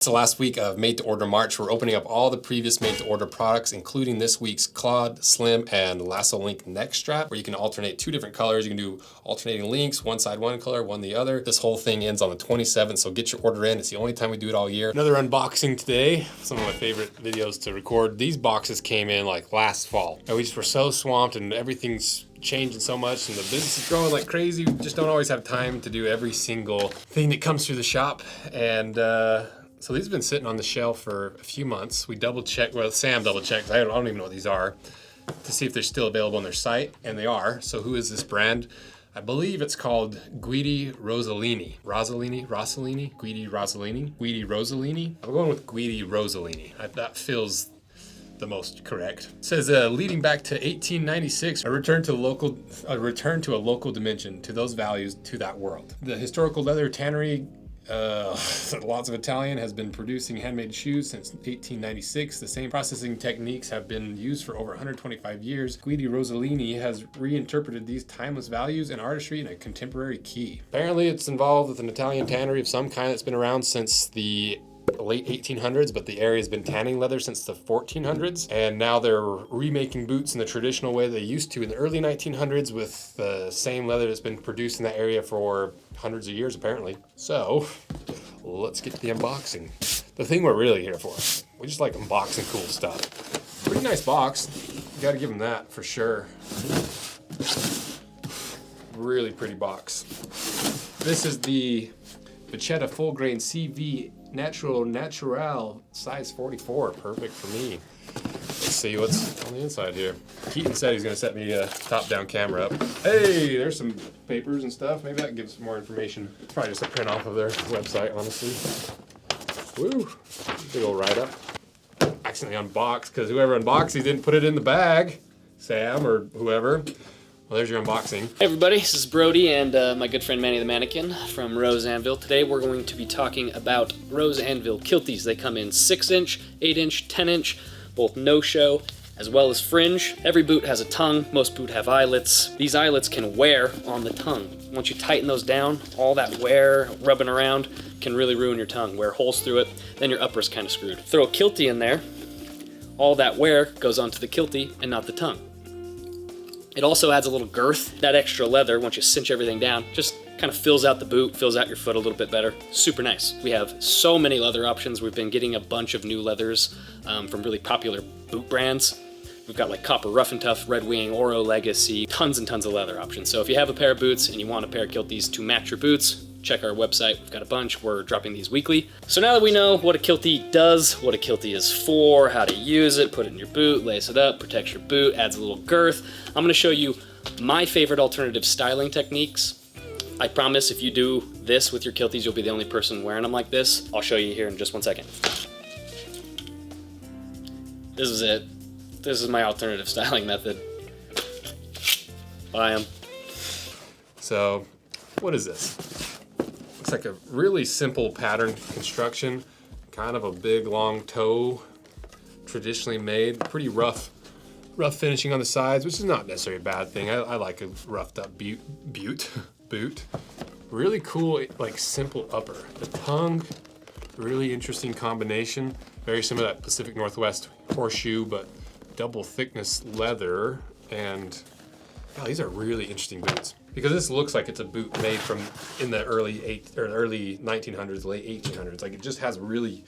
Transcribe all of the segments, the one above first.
It's the last week of Made to Order March. We're opening up all the previous Made to Order products, including this week's Claude, Slim, and Lasso Link neck strap, where you can alternate two different colors. You can do alternating links, one side one color, one the other. This whole thing ends on the 27th, so get your order in. It's the only time we do it all year. Another unboxing today. Some of my favorite videos to record. These boxes came in like last fall, and we just were so swamped and everything's changing so much and the business is growing like crazy. We just don't always have time to do every single thing that comes through the shop. And so these have been sitting on the shelf for a few months. We double checked, well, Sam double checked, I don't even know what these are, to see if they're still available on their site, and they are. So who is this brand? I believe it's called Guidi Rosellini. Guidi Rosellini. I'm going with Guidi Rosellini. That feels the most correct. It says leading back to 1896, a return to a local dimension, to those values, to that world. The historical leather tannery, lots of Italian, has been producing handmade shoes since 1896. The same processing techniques have been used for over 125 years. Guidi Rosellini has reinterpreted these timeless values and artistry in a contemporary key. Apparently it's involved with an Italian tannery of some kind that's been around since the late 1800s, but the area has been tanning leather since the 1400s, and now they're remaking boots in the traditional way they used to in the early 1900s with the same leather that's been produced in that area for hundreds of years apparently. So let's get to the unboxing. The thing we're really here for. We just like unboxing cool stuff. Pretty nice box. You gotta give them that for sure. Really pretty box. This is the Vachetta Full Grain CV Natural size 44, perfect for me. Let's see what's on the inside here. Keaton said he's gonna set me a top-down camera up. Hey, there's some papers and stuff. Maybe that gives some more information. Probably just a print off of their website, honestly. Woo, big old write-up. Accidentally unboxed because whoever unboxed these didn't put it in the bag. Sam or whoever. Well, there's your unboxing. Hey everybody, this is Brody and my good friend Manny the Mannequin from Rose Anvil. Today we're going to be talking about Rose Anvil kilties. They come in 6-inch, 8-inch, 10-inch, both no-show as well as fringe. Every boot has a tongue, most boots have eyelets. These eyelets can wear on the tongue. Once you tighten those down, all that wear, rubbing around, can really ruin your tongue. Wear holes through it, then your upper's kind of screwed. Throw a kiltie in there, all that wear goes onto the kiltie and not the tongue. It also adds a little girth. That extra leather, once you cinch everything down, just kind of fills out the boot, fills out your foot a little bit better. Super nice. We have so many leather options. We've been getting a bunch of new leathers from really popular boot brands. We've got like Copper Rough and Tough, Red Wing, Oro Legacy, tons and tons of leather options. So if you have a pair of boots and you want a pair of kilties to match your boots, check our website. We've got a bunch. We're dropping these weekly. So now that we know what a kiltie does, what a kiltie is for, how to use it, put it in your boot, lace it up, protects your boot, adds a little girth, I'm going to show you my favorite alternative styling techniques. I promise if you do this with your kilties, you'll be the only person wearing them like this. I'll show you here in just one second. This is it. This is my alternative styling method. Buy them. So, what is this? Looks like a really simple pattern construction, kind of a big long toe, traditionally made, pretty rough finishing on the sides, which is not necessarily a bad thing. I like a roughed up boot. Really cool, like simple upper. The tongue, really interesting combination. Very similar to that Pacific Northwest horseshoe, but double thickness leather. And wow, these are really interesting boots. Because this looks like it's a boot made from in the early 1900s, late 1800s. Like it just has really,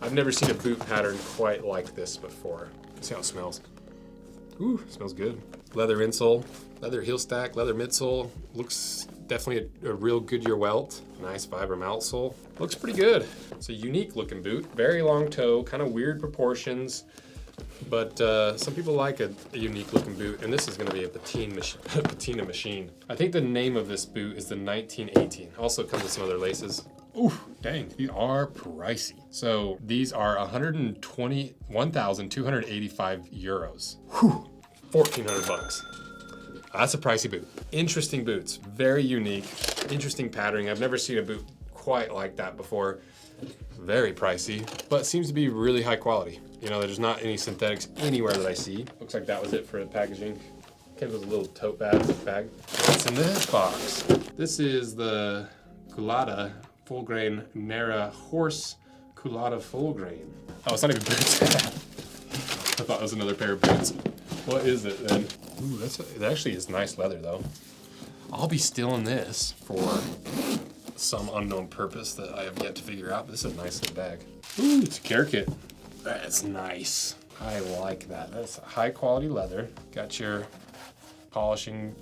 I've never seen a boot pattern quite like this before. Let's see how it smells. Ooh, smells good. Leather insole, leather heel stack, leather midsole. Looks definitely a real Goodyear welt. Nice Vibram outsole. Looks pretty good. It's a unique looking boot. Very long toe, kind of weird proportions. But some people like a unique looking boot, and this is going to be a patina machine. I think the name of this boot is the 1918. Also comes with some other laces. Ooh, dang, these are pricey. So these are 1,285 euros. Whew, 1,400 bucks. That's a pricey boot. Interesting boots, very unique, interesting patterning. I've never seen a boot quite like that before. Very pricey, but seems to be really high quality. You know, there's not any synthetics anywhere that I see. Looks like that was it for the packaging. Came with a little tote bag. What's in this box? This is the Guidi Full Grain Nera Horse culotta full grain. Oh, it's not even boots. I thought it was another pair of boots. What is it then? Ooh, it actually is nice leather though. I'll be stealing this for some unknown purpose that I have yet to figure out, but this is a nice little bag. Ooh, it's a care kit. That's nice. I like that. That's high quality leather. Got your polishing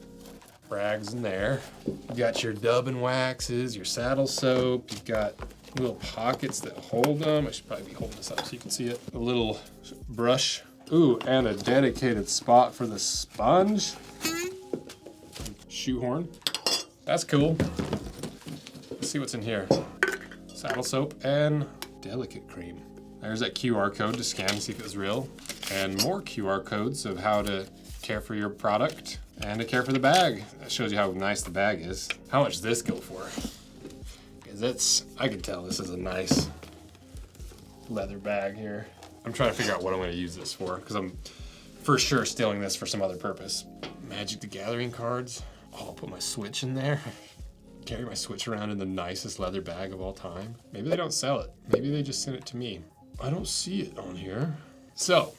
rags in there. You got your dub and waxes, your saddle soap. You've got little pockets that hold them. I should probably be holding this up so you can see it. A little brush. Ooh, and a dedicated spot for the sponge. Shoehorn. That's cool. Let's see what's in here. Saddle soap and delicate cream. There's that QR code to scan and see if it was real. And more QR codes of how to care for your product and to care for the bag. That shows you how nice the bag is. How much does this go for? Because I can tell this is a nice leather bag here. I'm trying to figure out what I'm going to use this for because I'm for sure stealing this for some other purpose. Magic the Gathering cards. Oh, I'll put my Switch in there. Carry my Switch around in the nicest leather bag of all time. Maybe they don't sell it. Maybe they just sent it to me. I don't see it on here. So,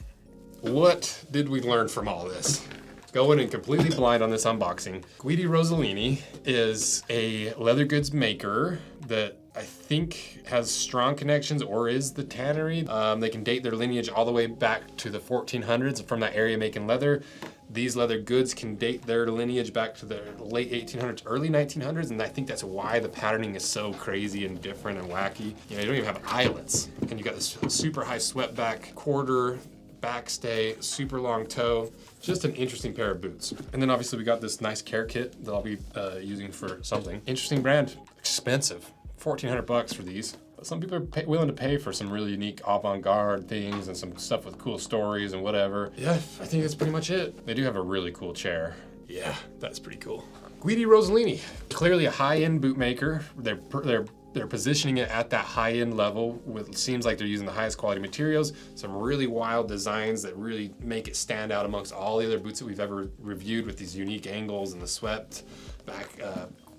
what did we learn from all this? Going in completely blind on this unboxing. Guidi Rosellini is a leather goods maker that I think has strong connections or is the tannery. They can date their lineage all the way back to the 1400s from that area making leather. These leather goods can date their lineage back to the late 1800s, early 1900s, and I think that's why the patterning is so crazy and different and wacky. You know, you don't even have eyelets, and you got this super high swept back quarter, backstay, super long toe. Just an interesting pair of boots. And then obviously we got this nice care kit that I'll be using for something. Interesting brand, expensive, 1,400 bucks for these. Some people are willing to pay for some really unique avant-garde things and some stuff with cool stories and whatever. Yeah, I think that's pretty much it. They do have a really cool chair. Yeah, that's pretty cool. Guidi Rosellini, clearly a high-end boot maker. They're positioning it at that high-end level with, seems like they're using the highest quality materials, some really wild designs that really make it stand out amongst all the other boots that we've ever reviewed with these unique angles and the swept back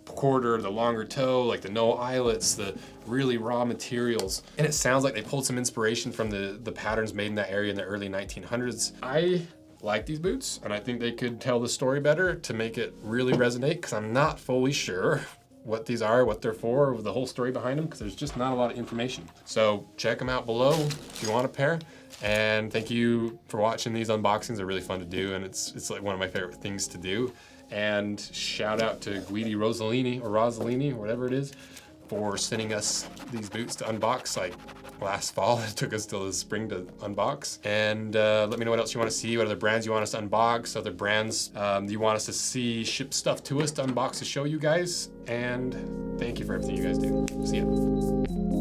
quarter, the longer toe, like the no eyelets, the really raw materials. And it sounds like they pulled some inspiration from the patterns made in that area in the early 1900s. I like these boots, and I think they could tell the story better to make it really resonate, because I'm not fully sure what these are, what they're for, the whole story behind them, because there's just not a lot of information. So check them out below if you want a pair. And thank you for watching these unboxings. They're really fun to do, and it's like one of my favorite things to do. And shout out to Guidi Rosellini or whatever it is, for sending us these boots to unbox like last fall. It took us till the spring to unbox. And let me know what else you want to see, what other brands you want us to unbox, other brands you want us to see ship stuff to us to unbox to show you guys. And thank you for everything you guys do. See ya.